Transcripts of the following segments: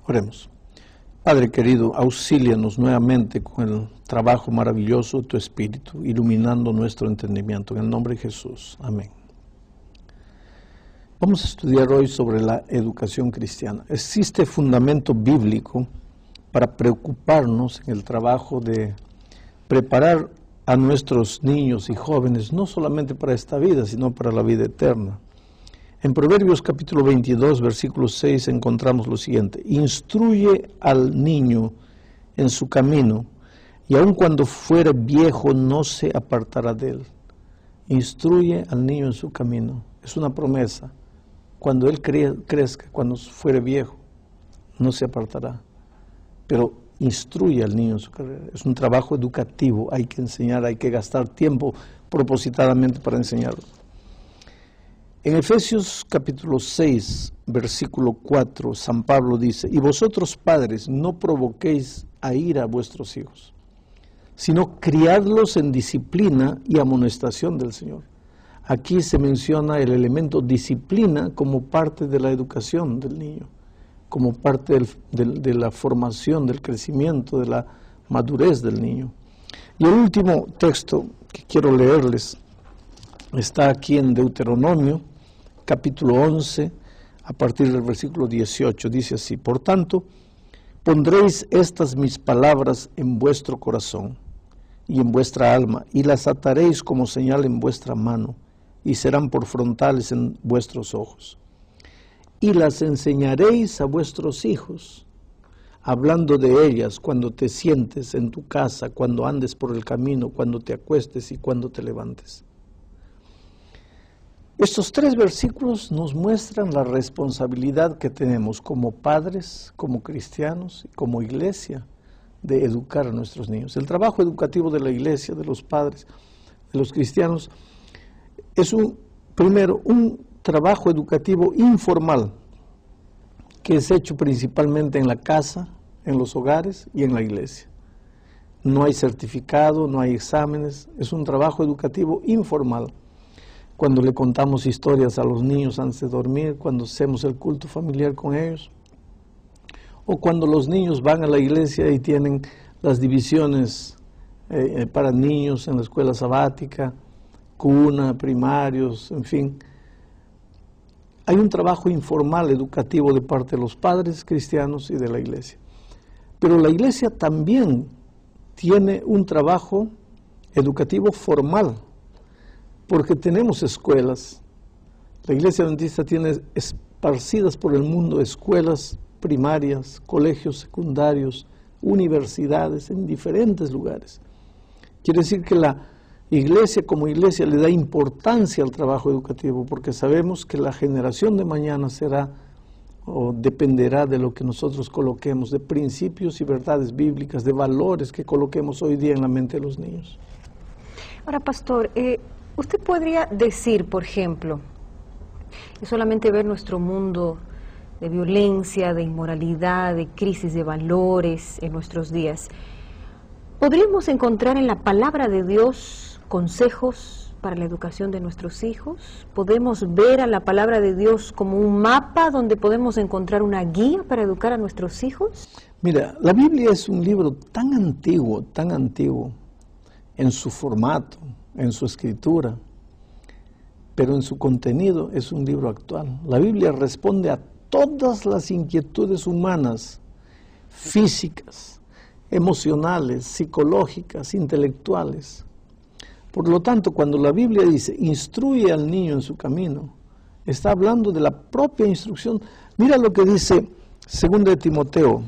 Oremos. Padre querido, auxílianos nuevamente con el trabajo maravilloso de tu Espíritu, iluminando nuestro entendimiento. En el nombre de Jesús. Amén. Vamos a estudiar hoy sobre la educación cristiana. Existe fundamento bíblico para preocuparnos en el trabajo de preparar a nuestros niños y jóvenes, no solamente para esta vida, sino para la vida eterna. En Proverbios capítulo 22, versículo 6, encontramos lo siguiente: instruye al niño en su camino, y aun cuando fuere viejo no se apartará de él. Instruye al niño en su camino. Es una promesa. Cuando él crezca, cuando fuere viejo, no se apartará. Pero instruye al niño en su carrera. Es un trabajo educativo. Hay que enseñar, hay que gastar tiempo propositadamente para enseñarlo. En Efesios capítulo 6, versículo 4, San Pablo dice: y vosotros padres no provoquéis a ira a vuestros hijos, sino criadlos en disciplina y amonestación del Señor. Aquí se menciona el elemento disciplina como parte de la educación del niño, como parte de la formación, del crecimiento, de la madurez del niño. Y el último texto que quiero leerles está aquí en Deuteronomio, capítulo 11, a partir del versículo 18, dice así: por tanto, pondréis estas mis palabras en vuestro corazón y en vuestra alma, y las ataréis como señal en vuestra mano, y serán por frontales en vuestros ojos. Y las enseñaréis a vuestros hijos, hablando de ellas cuando te sientes en tu casa, cuando andes por el camino, cuando te acuestes y cuando te levantes. Estos tres versículos nos muestran la responsabilidad que tenemos como padres, como cristianos y como iglesia de educar a nuestros niños. El trabajo educativo de la iglesia, de los padres, de los cristianos, es primero un trabajo educativo informal que es hecho principalmente en la casa, en los hogares y en la iglesia. No hay certificado, no hay exámenes, es un trabajo educativo informal. Cuando le contamos historias a los niños antes de dormir, cuando hacemos el culto familiar con ellos, o cuando los niños van a la iglesia y tienen las divisiones para niños en la escuela sabática, cuna, primarios, en fin. Hay un trabajo informal educativo de parte de los padres cristianos y de la iglesia. Pero la iglesia también tiene un trabajo educativo formal, porque tenemos escuelas. La iglesia adventista tiene esparcidas por el mundo escuelas primarias, colegios secundarios, universidades en diferentes lugares. Quiere decir que la iglesia como iglesia le da importancia al trabajo educativo, porque sabemos que la generación de mañana será o dependerá de lo que nosotros coloquemos, de principios y verdades bíblicas, de valores que coloquemos hoy día en la mente de los niños. Ahora, pastor, usted podría decir, por ejemplo, que solamente ver nuestro mundo de violencia, de inmoralidad, de crisis de valores en nuestros días, ¿podríamos encontrar en la palabra de Dios consejos para la educación de nuestros hijos? ¿Podemos ver a la palabra de Dios como un mapa donde podemos encontrar una guía para educar a nuestros hijos? Mira, la Biblia es un libro tan antiguo en su formato, en su escritura, pero en su contenido es un libro actual. La Biblia responde a todas las inquietudes humanas, físicas, emocionales, psicológicas, intelectuales. Por lo tanto, cuando la Biblia dice, instruye al niño en su camino, está hablando de la propia instrucción. Mira lo que dice 2 de Timoteo,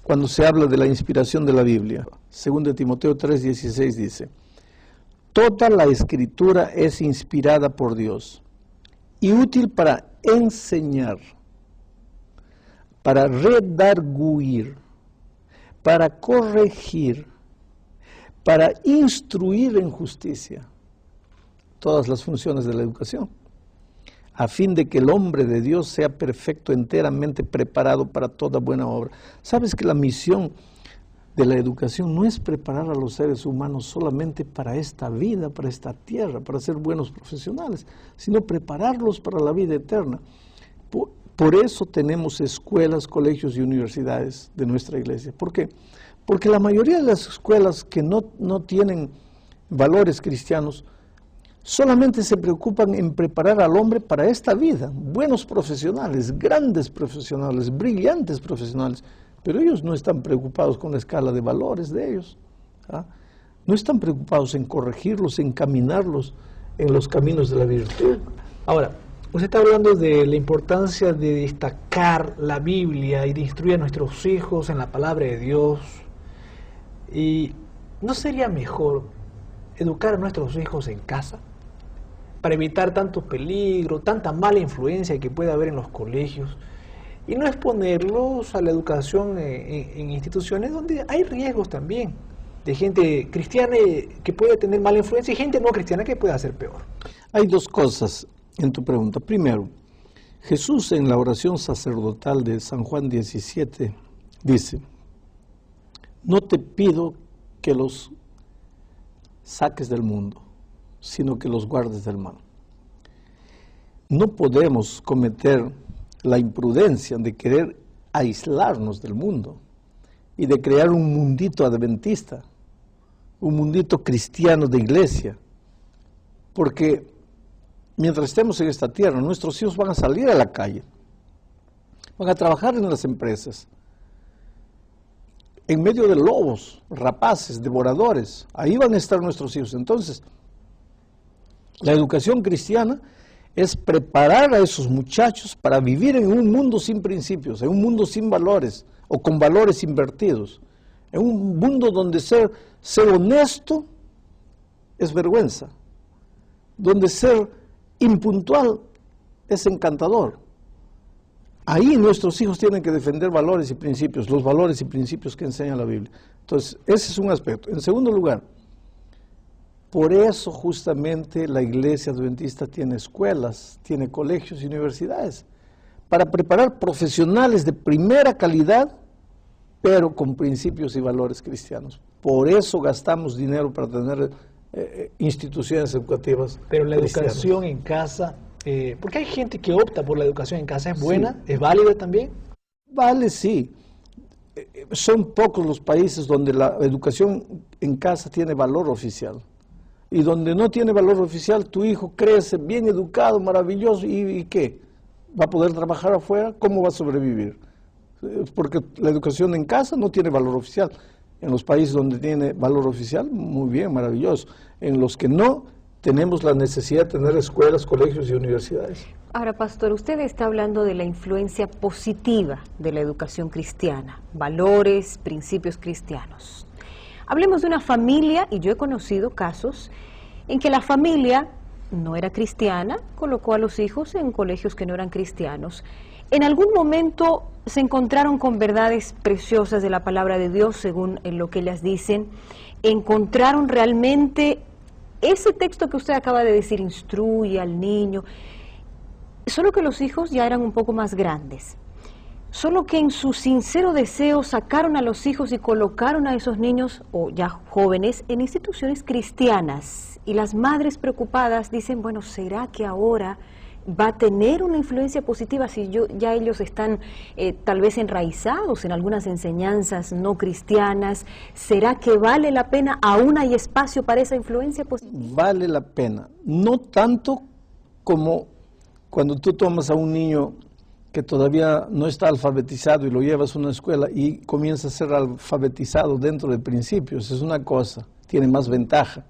cuando se habla de la inspiración de la Biblia. 2 de Timoteo 3:16 dice: toda la escritura es inspirada por Dios y útil para enseñar, para redarguir, para corregir, para instruir en justicia, todas las funciones de la educación, a fin de que el hombre de Dios sea perfecto, enteramente preparado para toda buena obra. ¿Sabes que la misión de la educación no es preparar a los seres humanos solamente para esta vida, para esta tierra, para ser buenos profesionales, sino prepararlos para la vida eterna? Por eso tenemos escuelas, colegios y universidades de nuestra iglesia. ¿Por qué? Porque la mayoría de las escuelas que no tienen valores cristianos solamente se preocupan en preparar al hombre para esta vida. Buenos profesionales, grandes profesionales, brillantes profesionales, pero ellos no están preocupados con la escala de valores de ellos. ¿Ah? No están preocupados en corregirlos, en encaminarlos en los caminos de la virtud. Ahora, usted está hablando de la importancia de destacar la Biblia y de instruir a nuestros hijos en la palabra de Dios. ¿Y no sería mejor educar a nuestros hijos en casa para evitar tanto peligro, tanta mala influencia que puede haber en los colegios y no exponerlos a la educación en instituciones donde hay riesgos también de gente cristiana que puede tener mala influencia y gente no cristiana que puede hacer peor? Hay dos cosas en tu pregunta. Primero, Jesús en la oración sacerdotal de San Juan 17 dice: no te pido que los saques del mundo, sino que los guardes del mal. No podemos cometer la imprudencia de querer aislarnos del mundo y de crear un mundito adventista, un mundito cristiano de iglesia, porque mientras estemos en esta tierra, nuestros hijos van a salir a la calle, van a trabajar en las empresas, en medio de lobos, rapaces, devoradores. Ahí van a estar nuestros hijos. Entonces, la educación cristiana es preparar a esos muchachos para vivir en un mundo sin principios, en un mundo sin valores o con valores invertidos, en un mundo donde ser honesto es vergüenza, donde ser impuntual es encantador. Ahí nuestros hijos tienen que defender valores y principios, los valores y principios que enseña la Biblia. Entonces, ese es un aspecto. En segundo lugar, por eso justamente la Iglesia Adventista tiene escuelas, tiene colegios y universidades, para preparar profesionales de primera calidad, pero con principios y valores cristianos. Por eso gastamos dinero para tener instituciones educativas. Pero la cristianas. educación en casa, porque hay gente que opta por la educación en casa, ¿es buena? Sí. ¿Es válida también? Vale, sí. Son pocos los países donde la educación en casa tiene valor oficial. Y donde no tiene valor oficial, tu hijo crece bien educado, maravilloso, ¿y qué? ¿Va a poder trabajar afuera? ¿Cómo va a sobrevivir? Porque la educación en casa no tiene valor oficial. En los países donde tiene valor oficial, muy bien, maravilloso. En los que no, tenemos la necesidad de tener escuelas, colegios y universidades. Ahora, pastor, usted está hablando de la influencia positiva de la educación cristiana, valores, principios cristianos. Hablemos de una familia, y yo he conocido casos en que la familia no era cristiana, colocó a los hijos en colegios que no eran cristianos. En algún momento se encontraron con verdades preciosas de la palabra de Dios, según lo que ellas dicen. Encontraron realmente ese texto que usted acaba de decir, instruye al niño, solo que los hijos ya eran un poco más grandes. Solo que en su sincero deseo sacaron a los hijos y colocaron a esos niños, o ya jóvenes, en instituciones cristianas. Y las madres preocupadas dicen, bueno, ¿será que ahora va a tener una influencia positiva si ya ellos están tal vez enraizados en algunas enseñanzas no cristianas? ¿Será que vale la pena? ¿Aún hay espacio para esa influencia positiva? Vale la pena. No tanto como cuando tú tomas a un niño que todavía no está alfabetizado y lo llevas a una escuela y comienza a ser alfabetizado dentro de principios. Es una cosa, tiene más ventaja.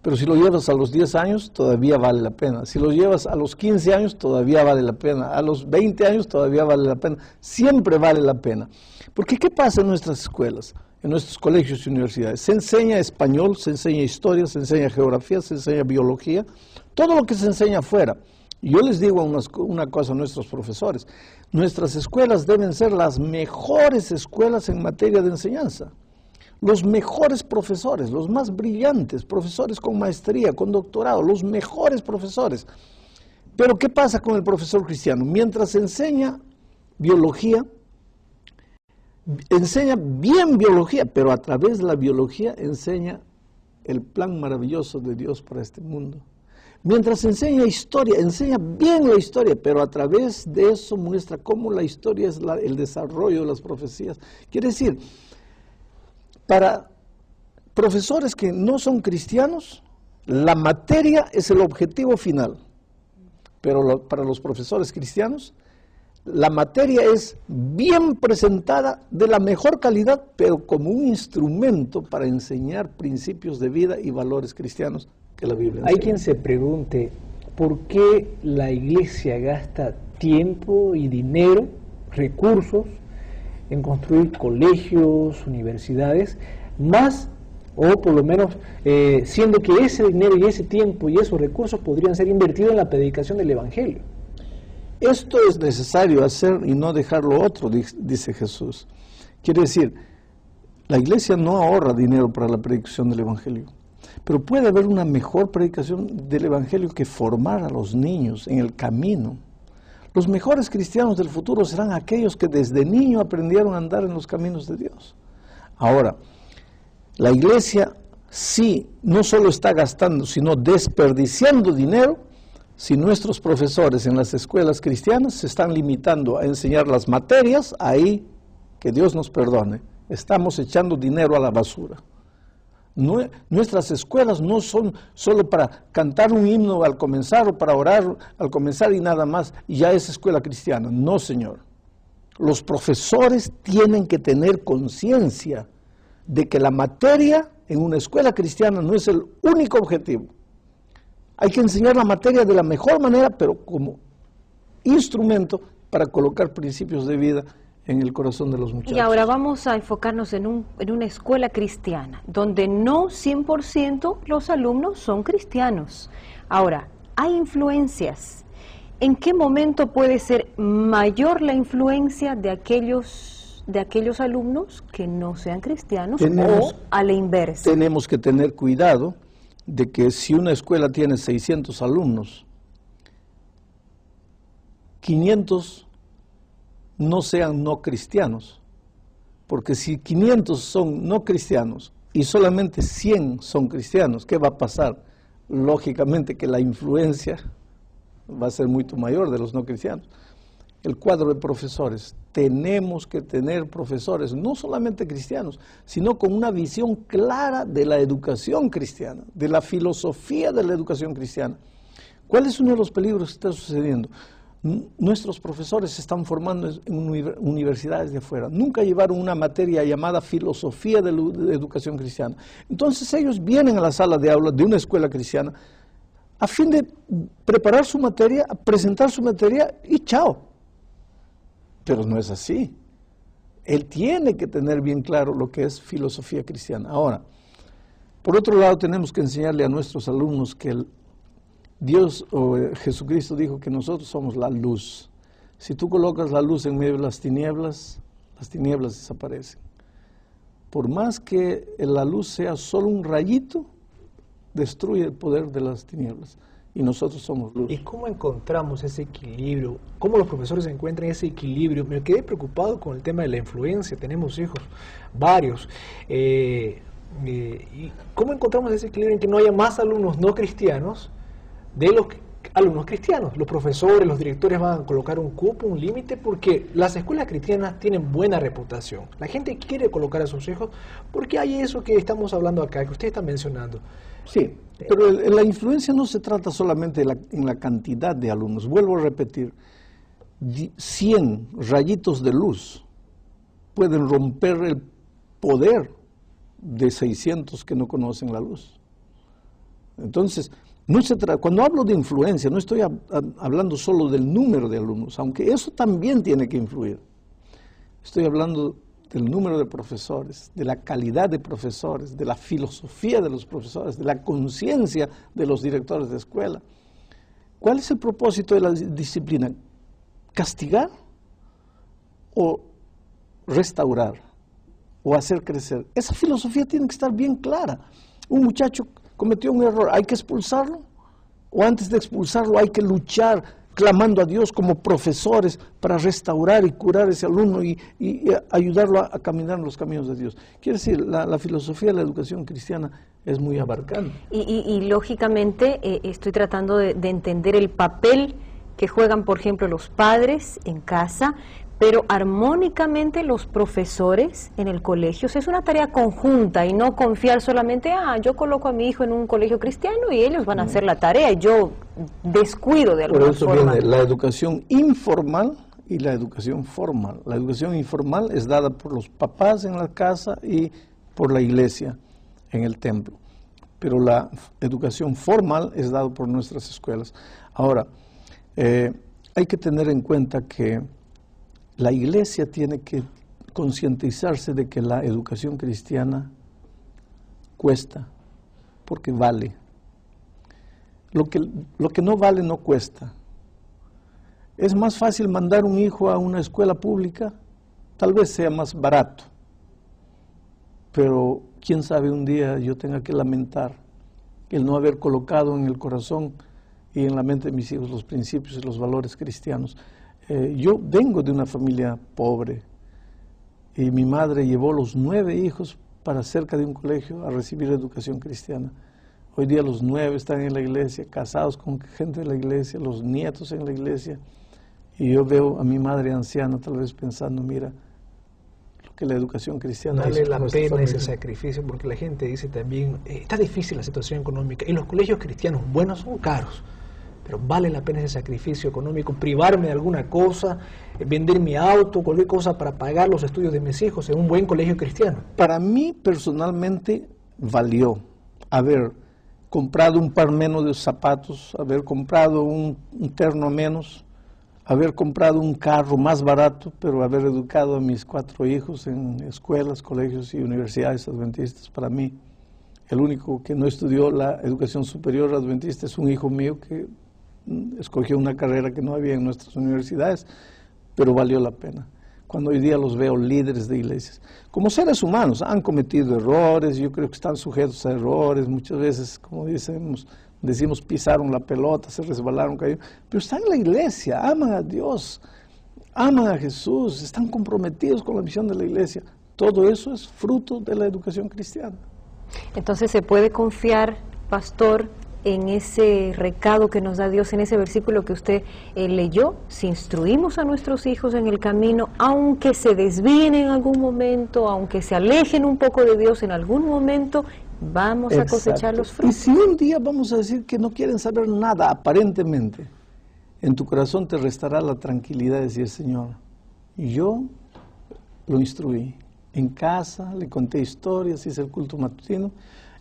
Pero si lo llevas a los 10 años, todavía vale la pena. Si lo llevas a los 15 años, todavía vale la pena. A los 20 años, todavía vale la pena. Siempre vale la pena. Porque ¿qué pasa en nuestras escuelas, en nuestros colegios y universidades? Se enseña español, se enseña historia, se enseña geografía, se enseña biología, todo lo que se enseña afuera. Yo les digo una cosa a nuestros profesores: nuestras escuelas deben ser las mejores escuelas en materia de enseñanza. Los mejores profesores, los más brillantes, profesores con maestría, con doctorado, los mejores profesores. Pero ¿qué pasa con el profesor cristiano? Mientras enseña biología, enseña bien biología, pero a través de la biología enseña el plan maravilloso de Dios para este mundo. Mientras enseña historia, enseña bien la historia, pero a través de eso muestra cómo la historia es el desarrollo de las profecías. Quiere decir, para profesores que no son cristianos, la materia es el objetivo final. Pero para los profesores cristianos, la materia es bien presentada, de la mejor calidad, pero como un instrumento para enseñar principios de vida y valores cristianos que la Biblia enseña. Hay quien se pregunte, ¿por qué la iglesia gasta tiempo y dinero, recursos, en construir colegios, universidades, más, o por lo menos, siendo que ese dinero y ese tiempo y esos recursos podrían ser invertidos en la predicación del Evangelio? Esto es necesario hacer y no dejar lo otro, dice Jesús. Quiere decir, la iglesia no ahorra dinero para la predicación del Evangelio, pero puede haber una mejor predicación del Evangelio que formar a los niños en el camino. Los mejores cristianos del futuro serán aquellos que desde niño aprendieron a andar en los caminos de Dios. Ahora, la iglesia sí, no solo está gastando, sino desperdiciando dinero si nuestros profesores en las escuelas cristianas se están limitando a enseñar las materias. Ahí, que Dios nos perdone, estamos echando dinero a la basura. Nuestras escuelas no son solo para cantar un himno al comenzar o para orar al comenzar y nada más, y ya es escuela cristiana. No, señor. Los profesores tienen que tener conciencia de que la materia en una escuela cristiana no es el único objetivo. Hay que enseñar la materia de la mejor manera, pero como instrumento para colocar principios de vida en el corazón de los muchachos. Y ahora vamos a enfocarnos en una escuela cristiana, donde no 100% los alumnos son cristianos. Ahora, hay influencias. ¿En qué momento puede ser mayor la influencia de aquellos alumnos que no sean cristianos o a la inversa? Tenemos que tener cuidado de que si una escuela tiene 600 alumnos, 500 no sean no cristianos, porque si 500 son no cristianos y solamente 100 son cristianos, ¿qué va a pasar? Lógicamente que la influencia va a ser mucho mayor de los no cristianos. El cuadro de profesores, tenemos que tener profesores no solamente cristianos, sino con una visión clara de la educación cristiana, de la filosofía de la educación cristiana. ¿Cuál es uno de los peligros que está sucediendo? Nuestros profesores se están formando en universidades de afuera. Nunca llevaron una materia llamada filosofía de la educación cristiana. Entonces ellos vienen a la sala de aula de una escuela cristiana a fin de preparar su materia, presentar su materia y chao. Pero no es así. Él tiene que tener bien claro lo que es filosofía cristiana. Ahora, por otro lado, tenemos que enseñarle a nuestros alumnos que Dios o Jesucristo dijo que nosotros somos la luz. Si tú colocas la luz en medio de las tinieblas desaparecen. Por más que la luz sea solo un rayito, destruye el poder de las tinieblas. Y nosotros somos luz. ¿Y cómo encontramos ese equilibrio? ¿Cómo los profesores encuentran ese equilibrio? Me quedé preocupado con el tema de la influencia. Tenemos hijos, varios. ¿Y cómo encontramos ese equilibrio en que no haya más alumnos no cristianos de los alumnos cristianos? Los profesores, los directores van a colocar un cupo, un límite, porque las escuelas cristianas tienen buena reputación. La gente quiere colocar a sus hijos porque hay eso que estamos hablando acá, que usted está mencionando. Sí, pero la influencia no se trata solamente en la cantidad de alumnos. Vuelvo a repetir, 100 rayitos de luz pueden romper el poder de 600 que no conocen la luz. Entonces, no se trata, cuando hablo de influencia, no estoy hablando solo del número de alumnos, aunque eso también tiene que influir. Estoy hablando del número de profesores, de la calidad de profesores, de la filosofía de los profesores, de la conciencia de los directores de escuela. ¿Cuál es el propósito de la disciplina? ¿Castigar o restaurar o hacer crecer? Esa filosofía tiene que estar bien clara. Un muchacho cometió un error, ¿hay que expulsarlo? ¿O antes de expulsarlo hay que luchar, clamando a Dios como profesores para restaurar y curar a ese alumno y ayudarlo a caminar en los caminos de Dios. Quiere decir, la filosofía de la educación cristiana es muy abarcante. Y lógicamente estoy tratando de entender el papel que juegan, por ejemplo, los padres en casa, pero armónicamente los profesores en el colegio. O sea, es una tarea conjunta y no confiar solamente, yo coloco a mi hijo en un colegio cristiano y ellos van a hacer la tarea y yo descuido de alguna forma. Por eso viene la educación informal y la educación formal. La educación informal es dada por los papás en la casa y por la iglesia en el templo. Pero la educación formal es dada por nuestras escuelas. Ahora, hay que tener en cuenta que la iglesia tiene que concientizarse de que la educación cristiana cuesta, porque vale. Lo que no vale no cuesta. Es más fácil mandar un hijo a una escuela pública, tal vez sea más barato, pero quién sabe un día yo tenga que lamentar el no haber colocado en el corazón y en la mente de mis hijos los principios y los valores cristianos. Yo vengo de una familia pobre y mi madre llevó los 9 hijos para cerca de un colegio a recibir educación cristiana. Hoy día los 9 están en la iglesia, casados con gente de la iglesia, los nietos en la iglesia. Y yo veo a mi madre anciana tal vez pensando, mira, lo que la educación cristiana vale la pena ese sacrificio, porque la gente dice también, está difícil la situación económica y los colegios cristianos buenos son caros. Pero vale la pena ese sacrificio económico, privarme de alguna cosa, vender mi auto, cualquier cosa para pagar los estudios de mis hijos en un buen colegio cristiano. Para mí personalmente valió haber comprado un par menos de zapatos, haber comprado un terno menos, haber comprado un carro más barato, pero haber educado a mis 4 hijos en escuelas, colegios y universidades adventistas. Para mí, el único que no estudió la educación superior adventista es un hijo mío que escogió una carrera que no había en nuestras universidades, pero valió la pena. Cuando hoy día los veo líderes de iglesias, como seres humanos, han cometido errores, yo creo que están sujetos a errores, muchas veces, como decimos, pisaron la pelota, se resbalaron, cayeron, pero están en la iglesia, aman a Dios, aman a Jesús, están comprometidos con la misión de la iglesia. Todo eso es fruto de la educación cristiana. Entonces, ¿se puede confiar, pastor, en ese recado que nos da Dios, en ese versículo que usted leyó? Si instruimos a nuestros hijos en el camino, aunque se desvíen en algún momento, aunque se alejen un poco de Dios en algún momento, vamos a cosechar los frutos. Y si un día vamos a decir que no quieren saber nada, aparentemente, en tu corazón te restará la tranquilidad de decir, Señor, yo lo instruí. En casa, le conté historias, hice el culto matutino,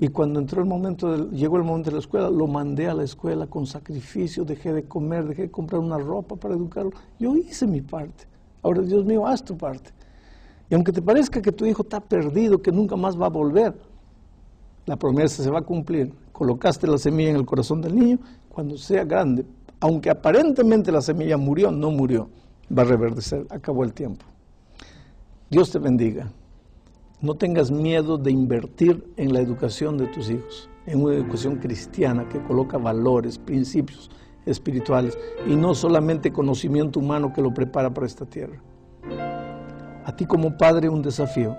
y cuando llegó el momento de la escuela, lo mandé a la escuela con sacrificio, dejé de comer, dejé de comprar una ropa para educarlo. Yo hice mi parte. Ahora, Dios mío, haz tu parte. Y aunque te parezca que tu hijo está perdido, que nunca más va a volver, la promesa se va a cumplir. Colocaste la semilla en el corazón del niño, cuando sea grande, aunque aparentemente la semilla murió, no murió, va a reverdecer, acabó el tiempo. Dios te bendiga. No tengas miedo de invertir en la educación de tus hijos, en una educación cristiana que coloca valores, principios espirituales y no solamente conocimiento humano que lo prepara para esta tierra. A ti como padre un desafío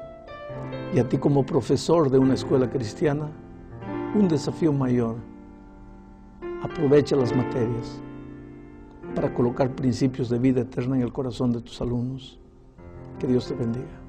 y a ti como profesor de una escuela cristiana un desafío mayor. Aprovecha las materias para colocar principios de vida eterna en el corazón de tus alumnos. Que Dios te bendiga.